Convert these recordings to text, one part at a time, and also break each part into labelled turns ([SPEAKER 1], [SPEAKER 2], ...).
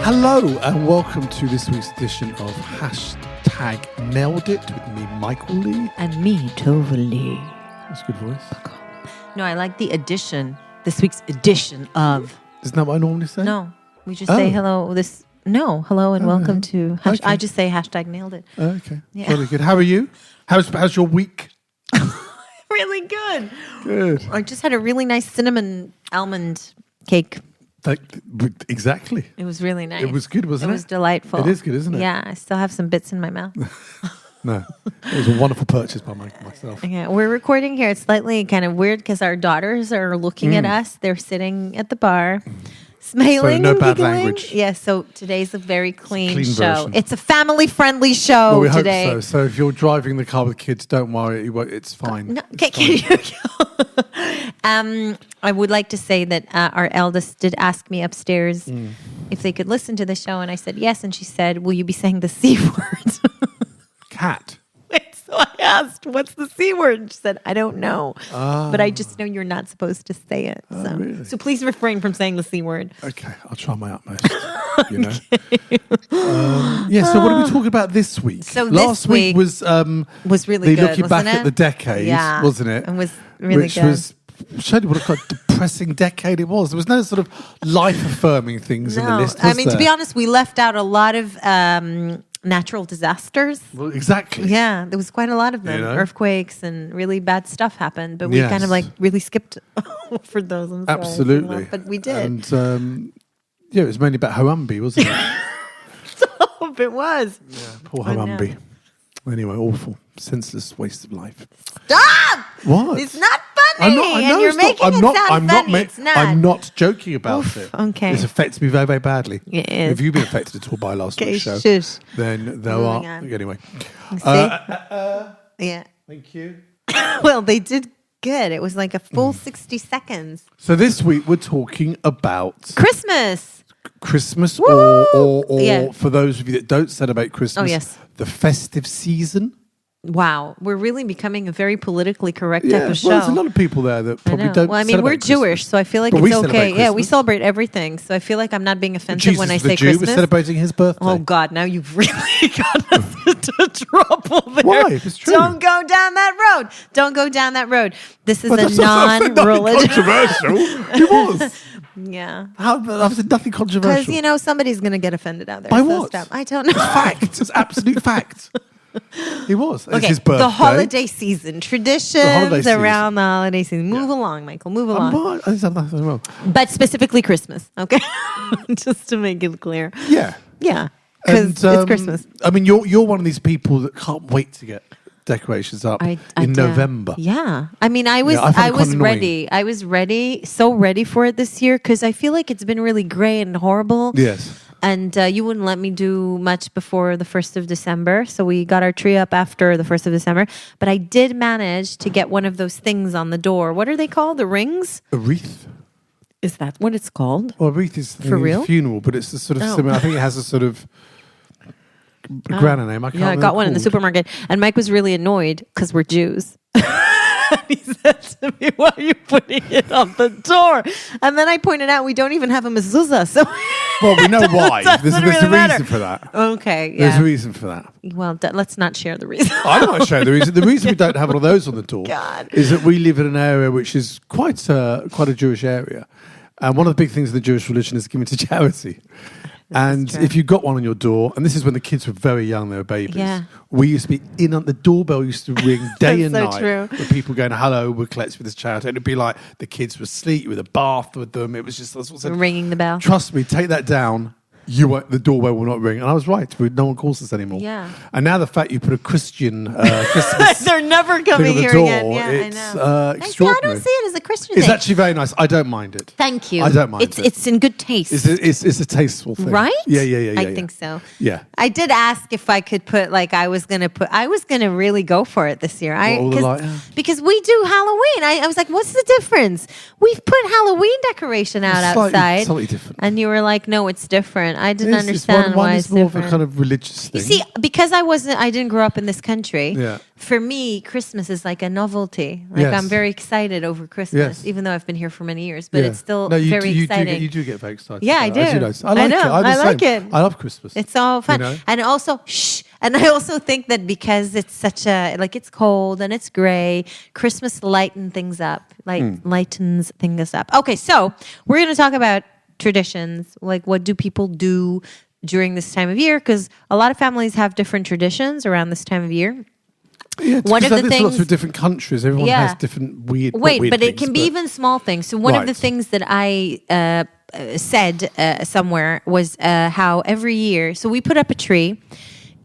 [SPEAKER 1] Hello and welcome to this week's edition of Hashtag Nailed It with me, Michael Lee.
[SPEAKER 2] And me, Tova Lee.
[SPEAKER 1] That's a good voice.
[SPEAKER 2] No, I like the edition. This week's edition of...
[SPEAKER 1] Isn't that what I normally say?
[SPEAKER 2] No, we just say hello. Hello and welcome to...
[SPEAKER 1] Okay.
[SPEAKER 2] I just say hashtag nailed it.
[SPEAKER 1] Okay.
[SPEAKER 2] Yeah.
[SPEAKER 1] Very good. How are you? How's your week?
[SPEAKER 2] Really good.
[SPEAKER 1] Good.
[SPEAKER 2] I just had a really nice cinnamon almond cake.
[SPEAKER 1] Exactly.
[SPEAKER 2] It was really nice.
[SPEAKER 1] It was good, wasn't it?
[SPEAKER 2] It was delightful.
[SPEAKER 1] It is good, isn't it?
[SPEAKER 2] Yeah, I still have some bits in my mouth.
[SPEAKER 1] No. It was a wonderful purchase by myself.
[SPEAKER 2] Yeah, we're recording here. It's slightly kind of weird because our daughters are looking at us. They're sitting at the bar, smiling
[SPEAKER 1] So no
[SPEAKER 2] and
[SPEAKER 1] bad
[SPEAKER 2] giggling.
[SPEAKER 1] language.
[SPEAKER 2] Yeah, so today's a very clean
[SPEAKER 1] clean
[SPEAKER 2] show.
[SPEAKER 1] version.
[SPEAKER 2] It's a family-friendly show
[SPEAKER 1] Well, we
[SPEAKER 2] today.
[SPEAKER 1] hope so. So if you're driving the car with kids, don't worry. It's fine.
[SPEAKER 2] No, can you I would like to say that our eldest did ask me upstairs if they could listen to the show, and I said yes. And she said, "Will you be saying the C word?"
[SPEAKER 1] Cat.
[SPEAKER 2] So I asked, "What's the C word?" And she said, "I don't know, but I just know you're not supposed to say it.
[SPEAKER 1] Really?
[SPEAKER 2] So please refrain from saying the C word."
[SPEAKER 1] Okay, I'll try my utmost. You know. So what are we talking about this week?
[SPEAKER 2] So
[SPEAKER 1] last
[SPEAKER 2] this
[SPEAKER 1] week
[SPEAKER 2] was really
[SPEAKER 1] the
[SPEAKER 2] good.
[SPEAKER 1] looking back
[SPEAKER 2] wasn't
[SPEAKER 1] at
[SPEAKER 2] it?
[SPEAKER 1] the decade,
[SPEAKER 2] Yeah,
[SPEAKER 1] wasn't it?
[SPEAKER 2] It was really
[SPEAKER 1] Which
[SPEAKER 2] good.
[SPEAKER 1] was showed you what a kind of depressing decade it was. There was no sort of life-affirming things in the list.
[SPEAKER 2] I
[SPEAKER 1] was
[SPEAKER 2] mean, to be
[SPEAKER 1] there?
[SPEAKER 2] honest, we left out a lot of natural disasters.
[SPEAKER 1] Well, exactly.
[SPEAKER 2] Yeah, there was quite a lot of them.
[SPEAKER 1] You know?
[SPEAKER 2] Earthquakes and really bad stuff happened, but we
[SPEAKER 1] Yes.
[SPEAKER 2] kind of like really skipped over those. I'm sorry.
[SPEAKER 1] Absolutely.
[SPEAKER 2] But we did.
[SPEAKER 1] And it was mainly about Harambe, wasn't it?
[SPEAKER 2] Stop, it was.
[SPEAKER 1] Yeah, poor
[SPEAKER 2] I know.
[SPEAKER 1] Harambe. Anyway, awful, senseless waste of life.
[SPEAKER 2] Stop!
[SPEAKER 1] What?
[SPEAKER 2] It's not funny. And you're making it sound funny. It's not.
[SPEAKER 1] I'm not joking about
[SPEAKER 2] Oof,
[SPEAKER 1] it.
[SPEAKER 2] okay.
[SPEAKER 1] This affects me very, very badly.
[SPEAKER 2] It is.
[SPEAKER 1] If you've been affected at all by last
[SPEAKER 2] Okay,
[SPEAKER 1] week's show,
[SPEAKER 2] shush.
[SPEAKER 1] then there
[SPEAKER 2] Moving
[SPEAKER 1] are.
[SPEAKER 2] on.
[SPEAKER 1] Anyway.
[SPEAKER 2] See? Yeah.
[SPEAKER 1] Thank you.
[SPEAKER 2] Well, they did good. It was like a full 60 seconds.
[SPEAKER 1] So this week we're talking about
[SPEAKER 2] Christmas.
[SPEAKER 1] Christmas
[SPEAKER 2] Woo!
[SPEAKER 1] or
[SPEAKER 2] Yeah.
[SPEAKER 1] for those of you that don't celebrate Christmas,
[SPEAKER 2] Oh, yes.
[SPEAKER 1] the festive season.
[SPEAKER 2] Wow. We're really becoming a very politically correct
[SPEAKER 1] Yeah,
[SPEAKER 2] type of show.
[SPEAKER 1] well, there's a lot of people there that
[SPEAKER 2] I
[SPEAKER 1] probably
[SPEAKER 2] know.
[SPEAKER 1] don't
[SPEAKER 2] Well, I mean, we're
[SPEAKER 1] celebrate
[SPEAKER 2] Jewish,
[SPEAKER 1] Christmas.
[SPEAKER 2] so I feel like
[SPEAKER 1] But we
[SPEAKER 2] it's
[SPEAKER 1] celebrate
[SPEAKER 2] okay. Yeah, we
[SPEAKER 1] Christmas.
[SPEAKER 2] celebrate everything. So I feel like I'm not being offensive
[SPEAKER 1] Jesus
[SPEAKER 2] when I
[SPEAKER 1] the
[SPEAKER 2] say
[SPEAKER 1] Jew
[SPEAKER 2] Christmas.
[SPEAKER 1] was celebrating his birthday.
[SPEAKER 2] Oh God! Now you've really got us into trouble there.
[SPEAKER 1] Why? It's true.
[SPEAKER 2] Don't go down that road. Don't go down that road. This is
[SPEAKER 1] Well,
[SPEAKER 2] a
[SPEAKER 1] that's nothing
[SPEAKER 2] non-religious.
[SPEAKER 1] controversial. It was.
[SPEAKER 2] Yeah.
[SPEAKER 1] I've said nothing controversial.
[SPEAKER 2] Because somebody's going to get offended out there.
[SPEAKER 1] By
[SPEAKER 2] so
[SPEAKER 1] what?
[SPEAKER 2] Stop. I don't know.
[SPEAKER 1] Fact. It's absolute fact. He was. It's
[SPEAKER 2] Okay,
[SPEAKER 1] his birthday.
[SPEAKER 2] the holiday season, traditions
[SPEAKER 1] holiday season.
[SPEAKER 2] around the holiday season. Move along, Michael. Move along.
[SPEAKER 1] I just have nothing wrong.
[SPEAKER 2] But specifically Christmas, okay? Just to make it clear.
[SPEAKER 1] Yeah.
[SPEAKER 2] Yeah, because it's Christmas.
[SPEAKER 1] I mean, you're one of these people that can't wait to get decorations up
[SPEAKER 2] I
[SPEAKER 1] in
[SPEAKER 2] do.
[SPEAKER 1] November.
[SPEAKER 2] Yeah. I mean, I was
[SPEAKER 1] Yeah, I find it quite
[SPEAKER 2] ready. I was ready, so ready for it this year because I feel like it's been really gray and horrible.
[SPEAKER 1] Yes.
[SPEAKER 2] And you wouldn't let me do much before the 1st of December. So we got our tree up after the 1st of December. But I did manage to get one of those things on the door. What are they called? The rings?
[SPEAKER 1] A wreath.
[SPEAKER 2] Is that what it's called?
[SPEAKER 1] Well, a wreath is
[SPEAKER 2] For real?
[SPEAKER 1] a funeral, but it's a sort of
[SPEAKER 2] Oh.
[SPEAKER 1] similar. I think it has a sort of grammar name. I can't
[SPEAKER 2] Yeah, I
[SPEAKER 1] remember
[SPEAKER 2] got one in the
[SPEAKER 1] called.
[SPEAKER 2] supermarket. And Mike was really annoyed because we're Jews. He said to me, "Why are you putting it on the door?" And then I pointed out we don't even have a mezuzah. So
[SPEAKER 1] Well, we know why.
[SPEAKER 2] Doesn't
[SPEAKER 1] There's a
[SPEAKER 2] really matter.
[SPEAKER 1] reason for that.
[SPEAKER 2] Okay,
[SPEAKER 1] There's
[SPEAKER 2] yeah.
[SPEAKER 1] a reason for that.
[SPEAKER 2] Well, let's not share the reason.
[SPEAKER 1] I'm not sure the reason. The reason we don't have one of those on the door
[SPEAKER 2] God.
[SPEAKER 1] is that we live in an area which is quite a Jewish area, and one of the big things of the Jewish religion is giving to charity. And
[SPEAKER 2] true.
[SPEAKER 1] if you got one on your door, and this is when the kids were very young, they were babies.
[SPEAKER 2] Yeah.
[SPEAKER 1] We used to be in on the doorbell used to ring day and
[SPEAKER 2] so
[SPEAKER 1] night
[SPEAKER 2] true.
[SPEAKER 1] with people going, "Hello, we're collecting for this charity." And it'd be like the kids were asleep with a bath with them. It was just that's what I said.
[SPEAKER 2] Ringing the bell.
[SPEAKER 1] Trust me, take that down. You won't, the doorbell will not ring. And I was right. No one calls us anymore.
[SPEAKER 2] Yeah.
[SPEAKER 1] And now the fact you put a Christian Christmas
[SPEAKER 2] They're never
[SPEAKER 1] thing
[SPEAKER 2] coming
[SPEAKER 1] on the
[SPEAKER 2] here
[SPEAKER 1] door,
[SPEAKER 2] again. Yeah,
[SPEAKER 1] it's
[SPEAKER 2] I know. I
[SPEAKER 1] extraordinary.
[SPEAKER 2] don't see it as a Christian
[SPEAKER 1] It's
[SPEAKER 2] thing.
[SPEAKER 1] actually very nice. I don't mind it.
[SPEAKER 2] Thank you.
[SPEAKER 1] I don't mind it.
[SPEAKER 2] It's in good taste.
[SPEAKER 1] It's a tasteful thing.
[SPEAKER 2] Right?
[SPEAKER 1] Yeah.
[SPEAKER 2] I think so.
[SPEAKER 1] Yeah.
[SPEAKER 2] I did ask if I could put I was gonna really go for it this year. Because we do Halloween. I was like, what's the difference? We've put Halloween decoration out outside.
[SPEAKER 1] Slightly different.
[SPEAKER 2] And you were like, no, it's different. different. I didn't
[SPEAKER 1] It's
[SPEAKER 2] understand
[SPEAKER 1] one
[SPEAKER 2] why
[SPEAKER 1] is
[SPEAKER 2] it's
[SPEAKER 1] more
[SPEAKER 2] different.
[SPEAKER 1] of a kind of religious thing.
[SPEAKER 2] You see, because I didn't grow up in this country.
[SPEAKER 1] Yeah.
[SPEAKER 2] For me, Christmas is like a novelty. Like
[SPEAKER 1] Yes.
[SPEAKER 2] I'm very excited over Christmas,
[SPEAKER 1] Yes.
[SPEAKER 2] even though I've been here for many years. But
[SPEAKER 1] Yeah.
[SPEAKER 2] it's still
[SPEAKER 1] No,
[SPEAKER 2] very exciting.
[SPEAKER 1] You do get very excited.
[SPEAKER 2] Yeah, I
[SPEAKER 1] about it, as
[SPEAKER 2] do.
[SPEAKER 1] you know.
[SPEAKER 2] I
[SPEAKER 1] like
[SPEAKER 2] know.
[SPEAKER 1] it. I'm the
[SPEAKER 2] I like
[SPEAKER 1] same.
[SPEAKER 2] it.
[SPEAKER 1] I love Christmas.
[SPEAKER 2] It's all fun.
[SPEAKER 1] You know?
[SPEAKER 2] And also, and I also think that because it's such a, like it's cold and it's gray, Christmas lightens things up. Lightens things up. Okay, so we're going to talk about traditions. Like, what do people do during this time of year? Because a lot of families have different traditions around this time of year.
[SPEAKER 1] Yeah,
[SPEAKER 2] One of the
[SPEAKER 1] there's
[SPEAKER 2] things,
[SPEAKER 1] lots of different countries. Everyone
[SPEAKER 2] Yeah.
[SPEAKER 1] has different weird.
[SPEAKER 2] Wait,
[SPEAKER 1] weird
[SPEAKER 2] but it
[SPEAKER 1] things,
[SPEAKER 2] can be even small things. So one of the
[SPEAKER 1] Right.
[SPEAKER 2] things that I said somewhere was how every year, so we put up a tree.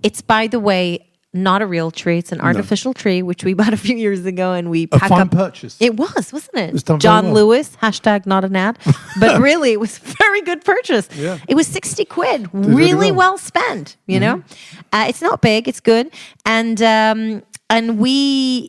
[SPEAKER 2] It's, by the way, not a real tree. It's an artificial tree, which we bought a few years ago, and we
[SPEAKER 1] A
[SPEAKER 2] pack
[SPEAKER 1] fun
[SPEAKER 2] up.
[SPEAKER 1] purchase.
[SPEAKER 2] It was, wasn't it?
[SPEAKER 1] It was done very
[SPEAKER 2] John
[SPEAKER 1] well.
[SPEAKER 2] Lewis, hashtag not an ad. But really, it was a very good purchase.
[SPEAKER 1] Yeah.
[SPEAKER 2] It was 60 quid.
[SPEAKER 1] really
[SPEAKER 2] Really
[SPEAKER 1] well.
[SPEAKER 2] well spent, you know? It's not big. It's good. And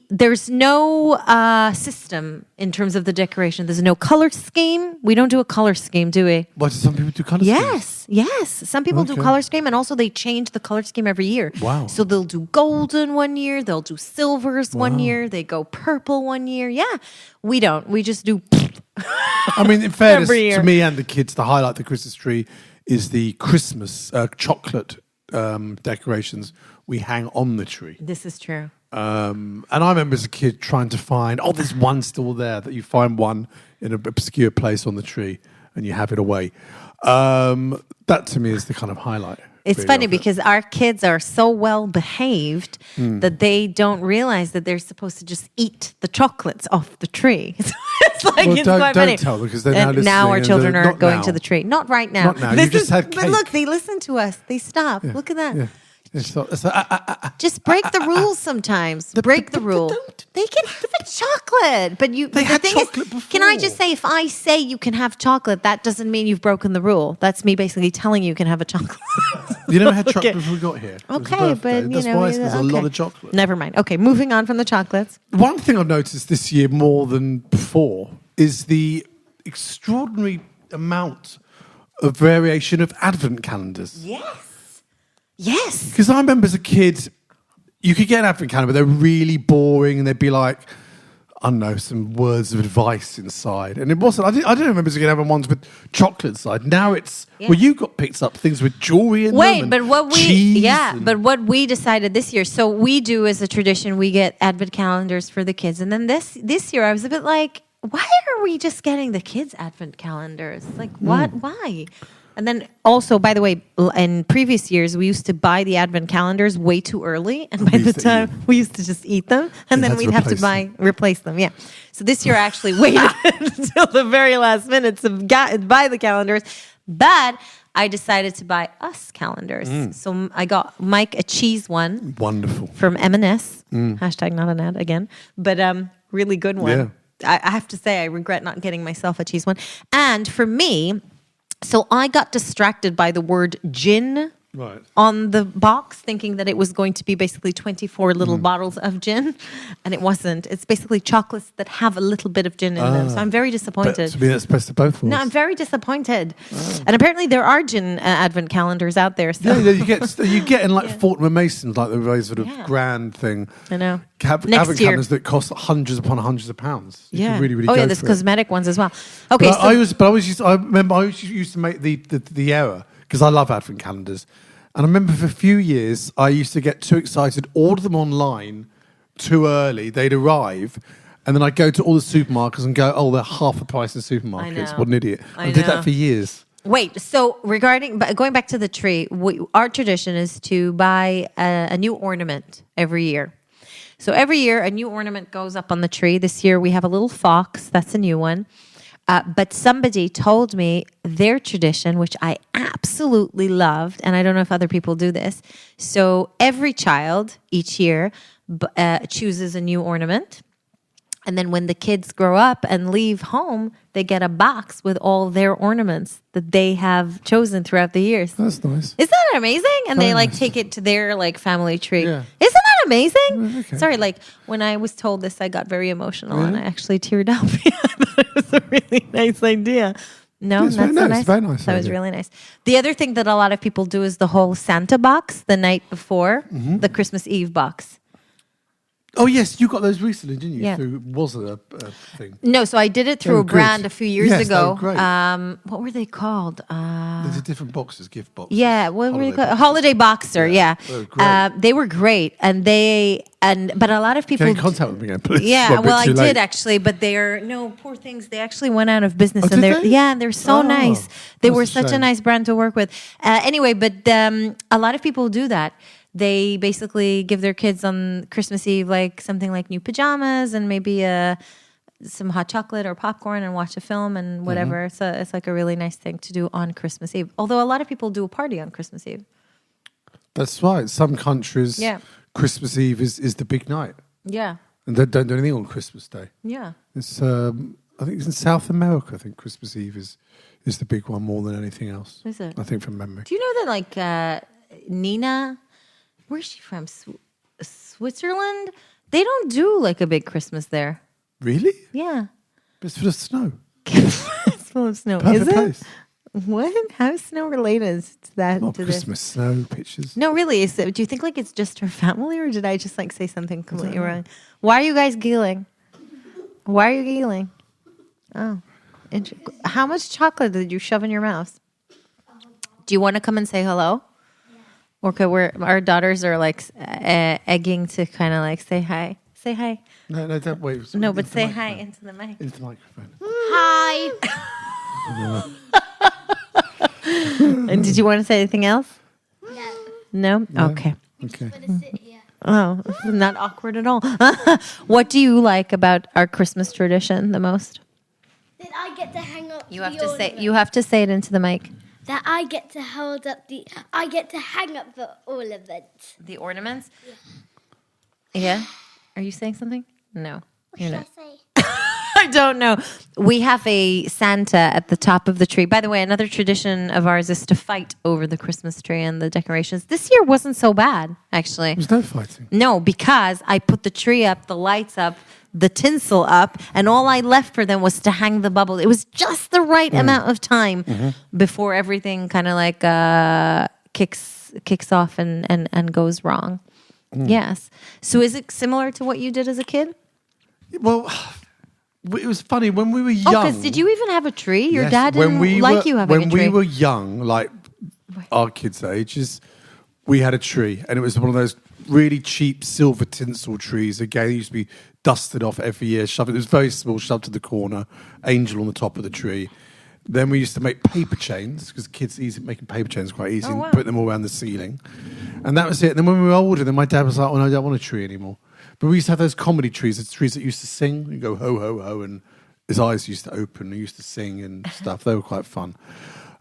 [SPEAKER 2] there's no system in terms of the decoration. There's no color scheme. We don't do a color scheme, do we?
[SPEAKER 1] Why do some people do colour schemes?
[SPEAKER 2] Yes. Some people do
[SPEAKER 1] Okay.
[SPEAKER 2] color scheme, and also they change the color scheme every year.
[SPEAKER 1] Wow.
[SPEAKER 2] So they'll do golden one year, they'll do silvers one year, they go purple one year. Yeah. We don't. We just do.
[SPEAKER 1] I mean, in fairness
[SPEAKER 2] Every year.
[SPEAKER 1] to me and the kids, the highlight of the Christmas tree is the Christmas chocolate decorations we hang on the tree.
[SPEAKER 2] This is true.
[SPEAKER 1] And I remember as a kid trying to find, there's one still there, that you find one in an obscure place on the tree and you have it away. That to me is the kind of highlight.
[SPEAKER 2] It's
[SPEAKER 1] really,
[SPEAKER 2] funny
[SPEAKER 1] of it.
[SPEAKER 2] because our kids are so well behaved that they don't realize that they're supposed to just eat the chocolates off the tree. It's like
[SPEAKER 1] Well,
[SPEAKER 2] it's
[SPEAKER 1] don't-
[SPEAKER 2] quite
[SPEAKER 1] don't
[SPEAKER 2] funny.
[SPEAKER 1] tell, because they're now
[SPEAKER 2] And
[SPEAKER 1] listening
[SPEAKER 2] our
[SPEAKER 1] and
[SPEAKER 2] children
[SPEAKER 1] they're
[SPEAKER 2] are
[SPEAKER 1] not
[SPEAKER 2] going
[SPEAKER 1] now.
[SPEAKER 2] to the tree. Not right now.
[SPEAKER 1] Not now. You just had
[SPEAKER 2] But
[SPEAKER 1] cake.
[SPEAKER 2] look, they listen to us. They stop. Look at that.
[SPEAKER 1] Yeah. It's
[SPEAKER 2] Just break the rules sometimes. Break the rule. They can have a chocolate, but
[SPEAKER 1] They
[SPEAKER 2] the
[SPEAKER 1] had
[SPEAKER 2] thing
[SPEAKER 1] chocolate
[SPEAKER 2] is, can I
[SPEAKER 1] before.
[SPEAKER 2] just say, if I say you can have chocolate, that doesn't mean you've broken the rule. That's me basically telling you can have a chocolate.
[SPEAKER 1] You never had chocolate
[SPEAKER 2] Okay.
[SPEAKER 1] before we got here. It was a
[SPEAKER 2] Okay,
[SPEAKER 1] birthday.
[SPEAKER 2] but you
[SPEAKER 1] That's
[SPEAKER 2] know,
[SPEAKER 1] why there's a lot
[SPEAKER 2] okay.
[SPEAKER 1] of chocolate.
[SPEAKER 2] Never mind. Okay, moving on from the chocolates.
[SPEAKER 1] One thing I've noticed this year more than before is the extraordinary amount of variation of advent calendars.
[SPEAKER 2] Yes.
[SPEAKER 1] Because I remember as a kid, you could get an advent calendar, but they're really boring and they'd be like, I don't know, some words of advice inside. And it wasn't, I didn't remember as a kid having ones with chocolate inside. Now it's, well, you got picked up things with jewelry in them.
[SPEAKER 2] Wait,
[SPEAKER 1] and
[SPEAKER 2] but what we
[SPEAKER 1] cheese and-
[SPEAKER 2] but what we decided this year. So we do as a tradition, we get advent calendars for the kids, and then this year I was a bit like, why are we just getting the kids advent calendars? Like, what? Why? And then also, by the way, in previous years, we used to buy the advent calendars way too early. And by
[SPEAKER 1] We
[SPEAKER 2] the
[SPEAKER 1] used to
[SPEAKER 2] time,
[SPEAKER 1] eat.
[SPEAKER 2] we used to just eat them. And then
[SPEAKER 1] had to
[SPEAKER 2] we'd have to replace them. Yeah. So this year I actually waited until the very last minute to buy the calendars. But I decided to buy us calendars. So I got Mike a cheese one
[SPEAKER 1] Wonderful.
[SPEAKER 2] from M&S. Hashtag not an ad again. But really good one.
[SPEAKER 1] Yeah.
[SPEAKER 2] I have to say, I regret not getting myself a cheese one. And for me, so I got distracted by the word gin
[SPEAKER 1] Right.
[SPEAKER 2] on the box, thinking that it was going to be basically 24 little bottles of gin. And it wasn't. It's basically chocolates that have a little bit of gin in them. So I'm very
[SPEAKER 1] But
[SPEAKER 2] disappointed.
[SPEAKER 1] to me, that's best of both worlds.
[SPEAKER 2] No, I'm very disappointed. And apparently there are gin advent calendars out there. So
[SPEAKER 1] Yeah, you get in like Fortnum & Mason's, like the very sort of
[SPEAKER 2] Yeah.
[SPEAKER 1] grand thing.
[SPEAKER 2] I know.
[SPEAKER 1] Have
[SPEAKER 2] Next
[SPEAKER 1] advent
[SPEAKER 2] year.
[SPEAKER 1] calendars that cost hundreds upon hundreds of pounds. You can really, really
[SPEAKER 2] oh
[SPEAKER 1] go
[SPEAKER 2] yeah, there's
[SPEAKER 1] for it.
[SPEAKER 2] cosmetic ones as well. Okay,
[SPEAKER 1] But I remember I always used to make the error, because I love advent calendars. And I remember for a few years, I used to get too excited, order them online too early. They'd arrive. And then I'd go to all the supermarkets and go, they're half the price in supermarkets.
[SPEAKER 2] know.
[SPEAKER 1] What an idiot.
[SPEAKER 2] I
[SPEAKER 1] I did
[SPEAKER 2] know.
[SPEAKER 1] that for years.
[SPEAKER 2] Wait, so going back to the tree, our tradition is to buy a new ornament every year. So every year, a new ornament goes up on the tree. This year, we have a little fox. That's a new one. But somebody told me their tradition, which I absolutely loved, and I don't know if other people do this. So every child each year chooses a new ornament. And then when the kids grow up and leave home, they get a box with all their ornaments that they have chosen throughout the years.
[SPEAKER 1] That's nice.
[SPEAKER 2] Isn't that amazing? And they
[SPEAKER 1] Very
[SPEAKER 2] like
[SPEAKER 1] nice.
[SPEAKER 2] take it to their like family tree.
[SPEAKER 1] Yeah.
[SPEAKER 2] Isn't that amazing?
[SPEAKER 1] Okay.
[SPEAKER 2] Sorry, like when I was told this, I got very emotional and I actually teared up. I thought it was a really nice idea. No,
[SPEAKER 1] It's
[SPEAKER 2] that's
[SPEAKER 1] very
[SPEAKER 2] so
[SPEAKER 1] nice.
[SPEAKER 2] nice.
[SPEAKER 1] Very nice
[SPEAKER 2] That was
[SPEAKER 1] idea.
[SPEAKER 2] really nice. The other thing that a lot of people do is the whole Santa box the night before the Christmas Eve box.
[SPEAKER 1] Oh yes, you got those recently, didn't you?
[SPEAKER 2] Yeah.
[SPEAKER 1] Through was it a thing?
[SPEAKER 2] No, so I did it through
[SPEAKER 1] were
[SPEAKER 2] a brand
[SPEAKER 1] good.
[SPEAKER 2] a few years
[SPEAKER 1] Yes, they
[SPEAKER 2] ago.
[SPEAKER 1] were great.
[SPEAKER 2] What were they called?
[SPEAKER 1] There's a different boxes, gift boxes.
[SPEAKER 2] Yeah, what were they
[SPEAKER 1] holiday
[SPEAKER 2] called?
[SPEAKER 1] boxes.
[SPEAKER 2] Holiday Boxer. Yeah,
[SPEAKER 1] they were great.
[SPEAKER 2] they were great, but a lot of people.
[SPEAKER 1] Get in contact with me again, please.
[SPEAKER 2] Yeah,
[SPEAKER 1] Well, a bit
[SPEAKER 2] well, I
[SPEAKER 1] too
[SPEAKER 2] did
[SPEAKER 1] late.
[SPEAKER 2] actually, but they're no poor things. They actually went out of business,
[SPEAKER 1] Oh,
[SPEAKER 2] and
[SPEAKER 1] did
[SPEAKER 2] they're
[SPEAKER 1] they?
[SPEAKER 2] yeah, they're so
[SPEAKER 1] Oh,
[SPEAKER 2] nice. They
[SPEAKER 1] that's
[SPEAKER 2] were
[SPEAKER 1] a
[SPEAKER 2] such a
[SPEAKER 1] shame.
[SPEAKER 2] nice brand to work with. Anyway, but a lot of people do that. They basically give their kids on Christmas Eve like something like new pajamas and maybe some hot chocolate or popcorn and watch a film and whatever. So it's like a really nice thing to do on Christmas Eve. Although a lot of people do a party on Christmas Eve.
[SPEAKER 1] That's right. Some countries,
[SPEAKER 2] Yeah.
[SPEAKER 1] Christmas Eve is the big night,
[SPEAKER 2] Yeah,
[SPEAKER 1] and they don't do anything on Christmas Day.
[SPEAKER 2] yeah.
[SPEAKER 1] It's I think it's in South America. I think Christmas Eve is the big one more than anything else.
[SPEAKER 2] Is it?
[SPEAKER 1] I think from memory.
[SPEAKER 2] Do you know that like Nina, where's she from? Switzerland? They don't do like a big Christmas there.
[SPEAKER 1] Really?
[SPEAKER 2] Yeah.
[SPEAKER 1] But it's full of snow.
[SPEAKER 2] It's full of snow.
[SPEAKER 1] Perfect
[SPEAKER 2] Is it?
[SPEAKER 1] place.
[SPEAKER 2] What? How is snow related to that?
[SPEAKER 1] Not
[SPEAKER 2] to this?
[SPEAKER 1] Christmas snow pictures.
[SPEAKER 2] No, really. Do you think like it's just her family, or did I just like say something completely wrong? Why are you guys giggling? Why are you giggling? Oh, how much chocolate did you shove in your mouth? Do you want to come and say hello? Okay, our daughters are like egging to kind of like say hi. Say hi.
[SPEAKER 1] No, don't wait.
[SPEAKER 2] No, but
[SPEAKER 1] Into the
[SPEAKER 2] say hi
[SPEAKER 1] microphone.
[SPEAKER 2] into the mic.
[SPEAKER 1] Into the microphone.
[SPEAKER 3] Hi.
[SPEAKER 2] And did you want to say anything else?
[SPEAKER 3] No.
[SPEAKER 2] No? Okay.
[SPEAKER 1] Okay.
[SPEAKER 3] I'm gonna sit here.
[SPEAKER 2] Oh, not awkward at all. What do you like about our Christmas tradition the most?
[SPEAKER 3] That I get to hang up.
[SPEAKER 2] You have to say it into the mic.
[SPEAKER 3] That I get to hold up I get to hang up the ornaments.
[SPEAKER 2] The ornaments? Yeah. Are you saying something? No. You're not.
[SPEAKER 3] say?
[SPEAKER 2] I don't know. We have a Santa at the top of the tree. By the way, another tradition of ours is to fight over the Christmas tree and the decorations. This year wasn't so bad, actually.
[SPEAKER 1] There's no fighting.
[SPEAKER 2] No, because I put the tree up, the lights up, the tinsel up, and all I left for them was to hang the bubble. It was just the right amount of time before everything kind of like kicks off and goes wrong. Yes. So is it similar to what you did as a kid?
[SPEAKER 1] Well, it was funny when we were young.
[SPEAKER 2] Oh, because did you even have a tree? Your
[SPEAKER 1] Yes,
[SPEAKER 2] dad didn't like you having a tree.
[SPEAKER 1] When we were young, like our kids' ages, we had a tree, and it was one of those really cheap silver tinsel trees. Again, it used to be dusted off every year, shoved. It was very small, shoved to the corner, angel on the top of the tree. Then we used to make paper chains because kids making paper chains quite easy,
[SPEAKER 2] Oh, wow.
[SPEAKER 1] and put them all around the ceiling, and that was it. And then when we were older, then my dad was like, "Oh no, I don't want a tree anymore." But we used to have those comedy trees, the trees that used to sing. You go ho ho ho, and his eyes used to open. He used to sing and stuff. They were quite fun.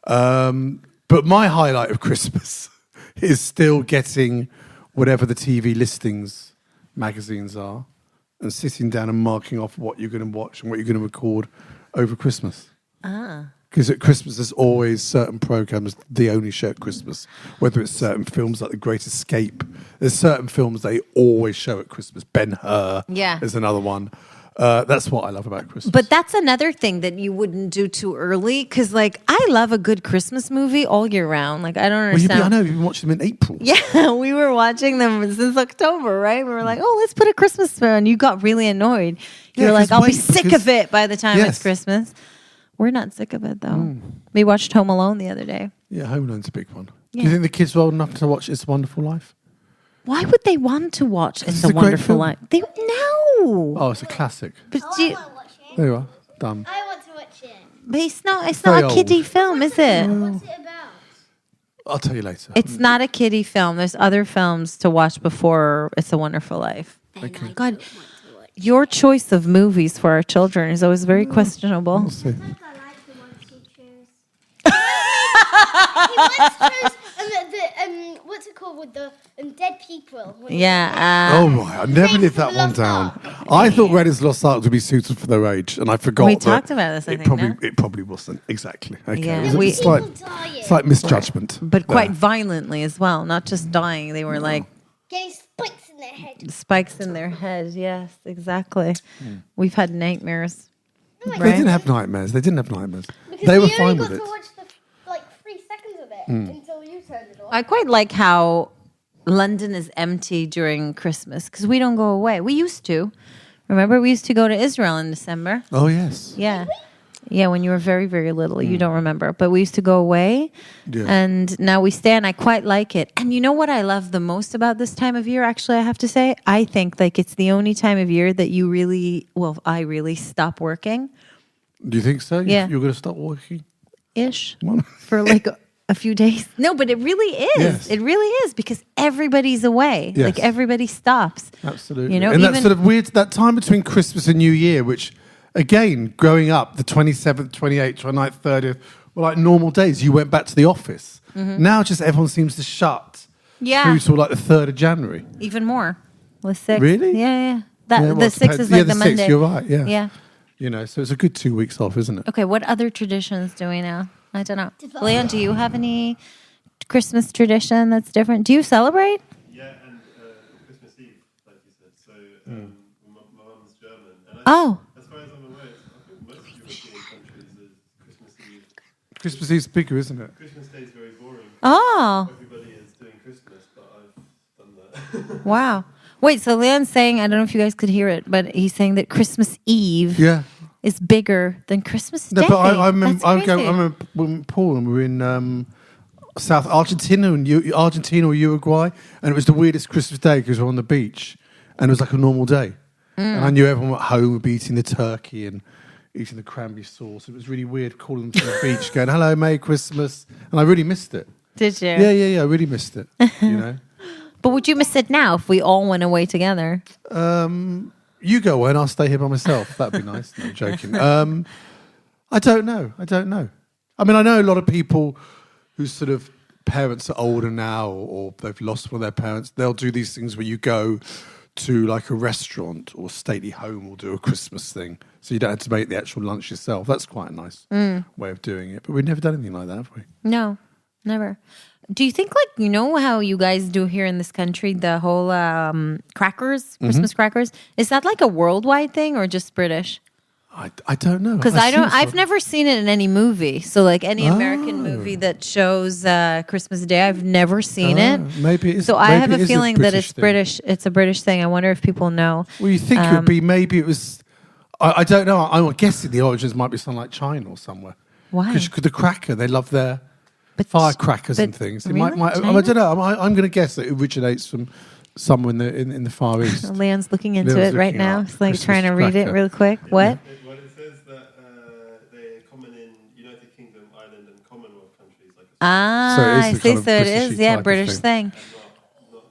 [SPEAKER 1] But my highlight of Christmas is still getting whatever the TV listings magazines are, and sitting down and marking off what you're going to watch and what you're going to record over Christmas. Because at Christmas, there's always certain programs they only show at Christmas. Whether it's certain films like The Great Escape, there's certain films they always show at Christmas. Ben-Hur is another one. That's what I love about Christmas.
[SPEAKER 2] But that's another thing that you wouldn't do too early because, like, I love a good Christmas movie all year round. Like, I don't understand.
[SPEAKER 1] I know you've been watching them in April.
[SPEAKER 2] Yeah, we were watching them since October, right? We were like, oh, let's put a Christmas film. You got really annoyed. You're
[SPEAKER 1] Yeah,
[SPEAKER 2] like,
[SPEAKER 1] 'cause
[SPEAKER 2] I'll be
[SPEAKER 1] wait,
[SPEAKER 2] sick
[SPEAKER 1] because-
[SPEAKER 2] of it by the time
[SPEAKER 1] Yes.
[SPEAKER 2] it's Christmas. We're not sick of it, though. We watched Home Alone the other day.
[SPEAKER 1] Yeah, Home Alone's a big one. Do
[SPEAKER 2] Yeah.
[SPEAKER 1] you think the kids are old enough to watch It's a Wonderful Life?
[SPEAKER 2] Why would they want to watch It's
[SPEAKER 1] it's
[SPEAKER 2] a
[SPEAKER 1] a great
[SPEAKER 2] Wonderful
[SPEAKER 1] film.
[SPEAKER 2] Life? They no.
[SPEAKER 1] Oh, it's a classic.
[SPEAKER 2] But,
[SPEAKER 3] Oh,
[SPEAKER 2] do
[SPEAKER 3] I
[SPEAKER 2] you-
[SPEAKER 3] want to watch it.
[SPEAKER 1] There you are. Done.
[SPEAKER 3] I want to watch it.
[SPEAKER 2] but it's not
[SPEAKER 1] very
[SPEAKER 2] a kiddie
[SPEAKER 1] old.
[SPEAKER 2] film, is it?
[SPEAKER 3] What's it about?
[SPEAKER 1] I'll tell you later.
[SPEAKER 2] It's not a kiddie film. There's other films to watch before It's a Wonderful Life.
[SPEAKER 1] Okay.
[SPEAKER 2] God, your choice of movies for our children is always very questionable.
[SPEAKER 1] We'll see.
[SPEAKER 3] I like the ones he chose. He once chose what's it called with the dead people?
[SPEAKER 2] Yeah.
[SPEAKER 1] Oh, right. I never lived that one down. I thought Raiders of the Lost Ark would be suited for their age, and I forgot
[SPEAKER 2] We
[SPEAKER 1] that
[SPEAKER 2] talked about this, I think, no?
[SPEAKER 1] It probably wasn't. Exactly. Okay.
[SPEAKER 2] Yeah,
[SPEAKER 1] It was
[SPEAKER 2] we-
[SPEAKER 1] a slight,
[SPEAKER 3] People dying.
[SPEAKER 1] slight misjudgment.
[SPEAKER 2] But quite
[SPEAKER 1] there.
[SPEAKER 2] violently as well. Not just dying. They were like
[SPEAKER 3] Getting spikes in their head.
[SPEAKER 2] spikes in their head. Yes, exactly. We've had nightmares.
[SPEAKER 1] They
[SPEAKER 2] Right?
[SPEAKER 1] didn't have nightmares. They didn't have nightmares.
[SPEAKER 3] Because
[SPEAKER 1] They were
[SPEAKER 3] we
[SPEAKER 1] fine
[SPEAKER 3] only
[SPEAKER 1] with
[SPEAKER 3] got
[SPEAKER 1] it.
[SPEAKER 3] to watch the 3 seconds of it until you turned it off.
[SPEAKER 2] I quite like how London is empty during Christmas because we don't go away. We used to. Remember, we used to go to Israel in December.
[SPEAKER 1] Oh yes.
[SPEAKER 2] Yeah. Yeah, when you were very, very little. You don't remember. But we used to go away.
[SPEAKER 1] Yeah.
[SPEAKER 2] And now we stay, and I quite like it. And you know what I love the most about this time of year, actually, I have to say? I think like it's the only time of year that you really, well, I really stop working.
[SPEAKER 1] Do you think so?
[SPEAKER 2] Yeah.
[SPEAKER 1] You're going to stop working?
[SPEAKER 2] Ish.
[SPEAKER 1] Well,
[SPEAKER 2] For like a few days. No, but it really is.
[SPEAKER 1] Yes.
[SPEAKER 2] It really is because everybody's away.
[SPEAKER 1] Yes.
[SPEAKER 2] Like everybody stops.
[SPEAKER 1] Absolutely.
[SPEAKER 2] You know,
[SPEAKER 1] and
[SPEAKER 2] even
[SPEAKER 1] that sort of weird, that time between Christmas and New Year, which, again, growing up, the 27th, 28th, 29th, 30th, were like normal days. You went back to the office. Now just everyone seems to shut
[SPEAKER 2] Yeah.
[SPEAKER 1] through till like the 3rd of January.
[SPEAKER 2] Even more. The 6th.
[SPEAKER 1] Really?
[SPEAKER 2] Yeah. That,
[SPEAKER 1] Yeah,
[SPEAKER 2] the
[SPEAKER 1] well,
[SPEAKER 2] 6th is like the
[SPEAKER 1] 6th,
[SPEAKER 2] Monday.
[SPEAKER 1] you're right, yeah.
[SPEAKER 2] Yeah.
[SPEAKER 1] You know, so it's a good 2 weeks off, isn't it?
[SPEAKER 2] Okay, what other traditions do we know? I don't know.
[SPEAKER 3] Develop.
[SPEAKER 2] Leon, do you have any Christmas tradition that's different? Do you celebrate?
[SPEAKER 4] Yeah, and Christmas Eve, like you said. So my mum's German. And
[SPEAKER 2] Oh.
[SPEAKER 4] as far as I'm aware, I think most European countries are Christmas Eve.
[SPEAKER 1] Christmas Eve's bigger, isn't it?
[SPEAKER 4] Christmas Day is very boring.
[SPEAKER 2] Oh,
[SPEAKER 4] Everybody is doing Christmas, but I've done that.
[SPEAKER 2] wow. Wait, so Leon's saying, I don't know if you guys could hear it, but he's saying that Christmas Eve
[SPEAKER 1] Yeah.
[SPEAKER 2] is bigger than Christmas Day.
[SPEAKER 1] No, but I remember,
[SPEAKER 2] That's crazy.
[SPEAKER 1] I remember when Paul and we were in South Argentina or Uruguay, and it was the weirdest Christmas day because we were on the beach, and it was like a normal day, and I knew everyone at home would be eating the turkey and eating the cranberry sauce. It was really weird calling them from the beach, going "Hello, Merry Christmas," and I really missed it.
[SPEAKER 2] Did you?
[SPEAKER 1] Yeah, I really missed it. You know,
[SPEAKER 2] But would you miss it now if we all went away together?
[SPEAKER 1] you go away and I'll stay here by myself. That'd be nice. No, I'm joking. I don't know. I mean, I know a lot of people whose sort of parents are older now or they've lost one of their parents. They'll do these things where you go to like a restaurant or stately home will do a Christmas thing. So you don't have to make the actual lunch yourself. That's quite a nice way of doing it. But we've never done anything like that, have we?
[SPEAKER 2] No, never. Do you think, like, you know how you guys do here in this country, the whole crackers, Christmas crackers? Is that like a worldwide thing or just British?
[SPEAKER 1] I don't know.
[SPEAKER 2] Because
[SPEAKER 1] I assume so.
[SPEAKER 2] I've never seen it in any movie. So like any American movie that shows Christmas Day, I've never seen it.
[SPEAKER 1] Maybe it is.
[SPEAKER 2] So I have
[SPEAKER 1] maybe it
[SPEAKER 2] a
[SPEAKER 1] is
[SPEAKER 2] feeling that
[SPEAKER 1] British
[SPEAKER 2] it's
[SPEAKER 1] thing.
[SPEAKER 2] British. It's a British thing. I wonder if people know.
[SPEAKER 1] Well, you think it would be, maybe it was, I don't know. I'm guessing the origins might be something like China or somewhere.
[SPEAKER 2] Why?
[SPEAKER 1] Because the cracker, they love their firecrackers and things. It
[SPEAKER 2] really?
[SPEAKER 1] I
[SPEAKER 2] China?
[SPEAKER 1] don't know. I'm going to guess it originates from somewhere in the Far East.
[SPEAKER 2] Leon's looking into
[SPEAKER 1] Leon's
[SPEAKER 2] it right
[SPEAKER 1] looking
[SPEAKER 2] now.
[SPEAKER 1] up
[SPEAKER 2] He's like
[SPEAKER 1] Christmas
[SPEAKER 2] trying to read it
[SPEAKER 1] cracker.
[SPEAKER 2] real quick. What?
[SPEAKER 4] Well, it says that they're common in United Kingdom, Ireland, and Commonwealth countries. Like
[SPEAKER 2] Ah,
[SPEAKER 1] So it is
[SPEAKER 2] I
[SPEAKER 1] the
[SPEAKER 2] see.
[SPEAKER 1] kind of
[SPEAKER 2] So it
[SPEAKER 1] British-y
[SPEAKER 2] is, yeah,
[SPEAKER 1] type of
[SPEAKER 2] British
[SPEAKER 1] thing.
[SPEAKER 2] thing.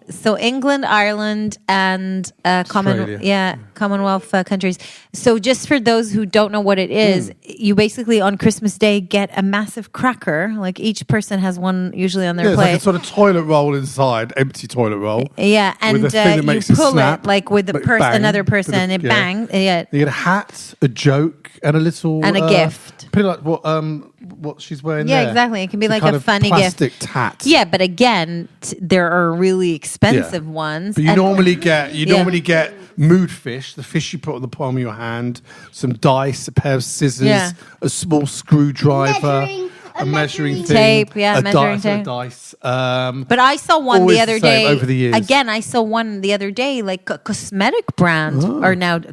[SPEAKER 2] So England, Ireland, and
[SPEAKER 1] Australia.
[SPEAKER 2] Commonwealth countries. So just for those who don't know what it is, you basically on Christmas Day get a massive cracker. Like each person has one usually on their
[SPEAKER 1] Yeah, it's like
[SPEAKER 2] plate.
[SPEAKER 1] a sort of toilet roll inside, empty toilet roll.
[SPEAKER 2] Yeah, and
[SPEAKER 1] with a thing that
[SPEAKER 2] you
[SPEAKER 1] makes it
[SPEAKER 2] pull
[SPEAKER 1] snap,
[SPEAKER 2] it like with the
[SPEAKER 1] but
[SPEAKER 2] person,
[SPEAKER 1] bang,
[SPEAKER 2] another
[SPEAKER 1] with a-
[SPEAKER 2] person, it
[SPEAKER 1] yeah.
[SPEAKER 2] bangs. Yeah,
[SPEAKER 1] You get a hat, a joke, and a little
[SPEAKER 2] And a gift.
[SPEAKER 1] Pretty like what she's wearing
[SPEAKER 2] Yeah,
[SPEAKER 1] there.
[SPEAKER 2] exactly. It can be
[SPEAKER 1] It's
[SPEAKER 2] like
[SPEAKER 1] kind
[SPEAKER 2] a
[SPEAKER 1] of
[SPEAKER 2] funny
[SPEAKER 1] plastic tat.
[SPEAKER 2] yeah. But again, there are really expensive ones.
[SPEAKER 1] But you
[SPEAKER 2] And-
[SPEAKER 1] normally get
[SPEAKER 2] Yeah.
[SPEAKER 1] mood fish, the fish you put on the palm of your hand, some dice, a pair of scissors,
[SPEAKER 2] Yeah.
[SPEAKER 1] a small screwdriver, a measuring thing,
[SPEAKER 2] tape, yeah,
[SPEAKER 1] a
[SPEAKER 2] measuring tape.
[SPEAKER 1] dice.
[SPEAKER 2] But I saw one
[SPEAKER 1] Always
[SPEAKER 2] the
[SPEAKER 1] the
[SPEAKER 2] other
[SPEAKER 1] same
[SPEAKER 2] day.
[SPEAKER 1] over the years.
[SPEAKER 2] Again, I saw one the other day. Like a cosmetic brand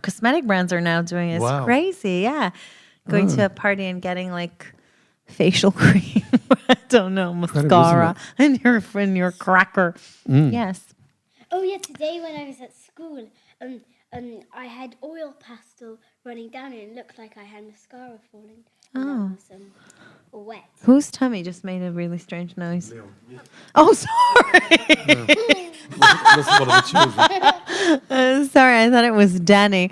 [SPEAKER 2] cosmetic brands are now doing it. It's
[SPEAKER 1] Wow.
[SPEAKER 2] crazy. Yeah, going to a party and getting like facial cream. I don't know, mascara and your cracker. Yes.
[SPEAKER 3] Oh yeah, today when I was at school, I had oil pastel running down and it looked like I had mascara falling. And that was wet.
[SPEAKER 2] Whose tummy just made a really strange noise? Oh, sorry.
[SPEAKER 1] That's one of the children.
[SPEAKER 2] Sorry, I thought it was Danny.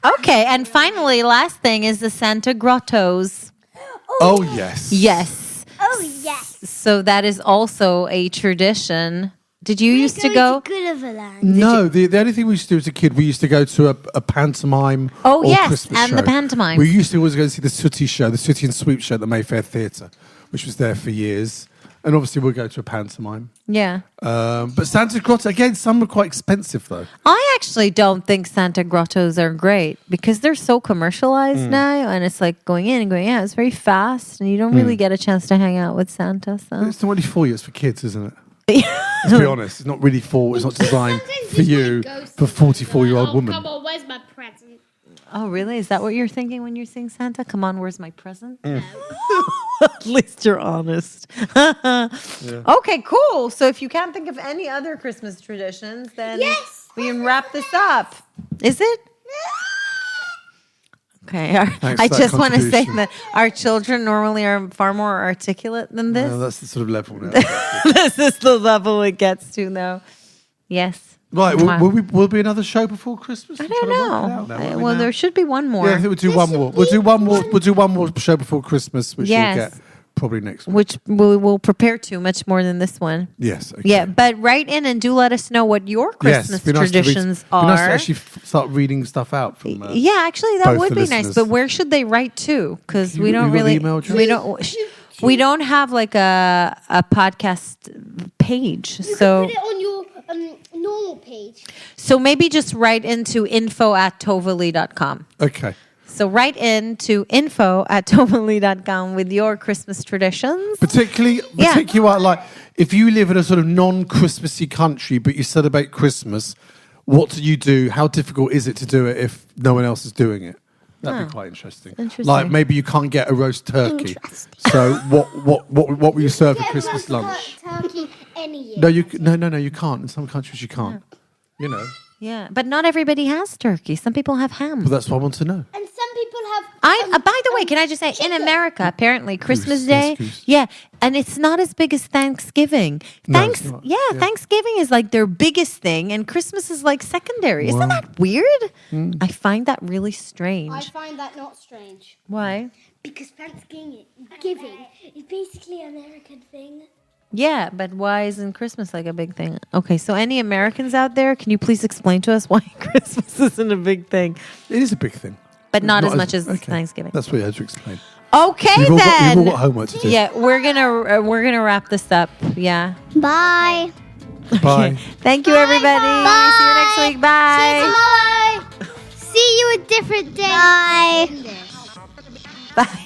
[SPEAKER 2] Okay, and finally, last thing is the Santa grottoes.
[SPEAKER 1] Oh yes.
[SPEAKER 2] Yes.
[SPEAKER 3] Oh yes.
[SPEAKER 2] So that is also a tradition. Did you used to go?
[SPEAKER 3] Gulliverland.
[SPEAKER 1] No, the only thing we used to do as a kid, we used to go to a pantomime.
[SPEAKER 2] Oh,
[SPEAKER 1] or
[SPEAKER 2] yes,
[SPEAKER 1] Christmas
[SPEAKER 2] and
[SPEAKER 1] show.
[SPEAKER 2] the pantomime.
[SPEAKER 1] We used to always go to see the Sooty show, the Sooty and Sweep show at the Mayfair Theatre, which was there for years. And obviously we'll go to a pantomime.
[SPEAKER 2] Yeah.
[SPEAKER 1] But Santa Grotto, again, some are quite expensive though.
[SPEAKER 2] I actually don't think Santa Grottos are great because they're so commercialized now, and it's like going in and going out. It's very fast, and you don't really get a chance to hang out with Santa. So
[SPEAKER 1] It's not really for you, it's for kids, isn't it? Let's be honest, it's not really it's not designed for you, for 44-year-old woman.
[SPEAKER 3] Come on, where's my present?
[SPEAKER 2] Oh, really? Is that what you're thinking when you're saying Santa? Come on, where's my present? At least you're honest. Okay, cool. So if you can't think of any other Christmas traditions, then we can wrap this up. Is it? Okay. I just want to say that our children normally are far more articulate than this.
[SPEAKER 1] No, that's the sort of level now.
[SPEAKER 2] This is the level it gets to now. Yes.
[SPEAKER 1] Right, will be another show before Christmas?
[SPEAKER 2] I don't know. Well, there should be one more.
[SPEAKER 1] Yeah, I think we'll do one more. We'll do one more. We'll do one more show before Christmas, which you'll get probably next week.
[SPEAKER 2] Which we will prepare to much more than this one.
[SPEAKER 1] Yes. Okay.
[SPEAKER 2] Yeah, but write in and do let us know what your Christmas traditions are.
[SPEAKER 1] It'd be nice to actually start reading stuff out from.
[SPEAKER 2] Yeah, actually, that
[SPEAKER 1] both
[SPEAKER 2] would
[SPEAKER 1] the
[SPEAKER 2] be
[SPEAKER 1] listeners.
[SPEAKER 2] nice. But where should they write to? Because we
[SPEAKER 1] You
[SPEAKER 2] don't
[SPEAKER 1] got
[SPEAKER 2] really.
[SPEAKER 1] the email address?
[SPEAKER 2] We don't have like a podcast page.
[SPEAKER 3] You
[SPEAKER 2] So
[SPEAKER 3] can put it on your normal page.
[SPEAKER 2] so maybe just write into info@tovali.com.
[SPEAKER 1] Okay.
[SPEAKER 2] So write in to info@tovali.com with your Christmas traditions.
[SPEAKER 1] Particularly like if you live in a sort of non-Christmassy country, but you celebrate Christmas, what do you do? How difficult is it to do it if no one else is doing it? That'd be quite interesting. Like maybe you can't get a roast turkey. So what will you serve for Christmas lunch?
[SPEAKER 3] Turkey any year.
[SPEAKER 1] No, you can't. In some countries you can't. You know.
[SPEAKER 2] Yeah, but not everybody has turkey. Some people have ham.
[SPEAKER 1] But that's what I want to know.
[SPEAKER 3] And some people have.
[SPEAKER 2] By the way, can I just say, in America, apparently Christmas Day,
[SPEAKER 1] goose.
[SPEAKER 2] and it's not as big as Thanksgiving.
[SPEAKER 1] No, it's not.
[SPEAKER 2] Thanksgiving is like their biggest thing, and Christmas is like secondary. Isn't that weird? I find that really strange.
[SPEAKER 3] I find that not strange.
[SPEAKER 2] Why?
[SPEAKER 3] Because Thanksgiving is basically an American thing.
[SPEAKER 2] Yeah, but why isn't Christmas like a big thing? Okay, so any Americans out there, can you please explain to us why Christmas isn't a big thing?
[SPEAKER 1] It is a big thing.
[SPEAKER 2] But not as much as Thanksgiving.
[SPEAKER 1] That's what you had to explain.
[SPEAKER 2] Okay,
[SPEAKER 1] You've
[SPEAKER 2] then.
[SPEAKER 1] all got homework to do.
[SPEAKER 2] Yeah, we're gonna wrap this up. Yeah.
[SPEAKER 3] Bye.
[SPEAKER 1] Bye.
[SPEAKER 2] Thank you, everybody.
[SPEAKER 3] Bye.
[SPEAKER 2] See you next week. Bye.
[SPEAKER 3] See you tomorrow. See you a different day. Bye.
[SPEAKER 2] Bye.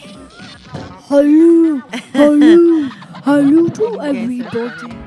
[SPEAKER 3] Hello. Hello. Hello to everybody.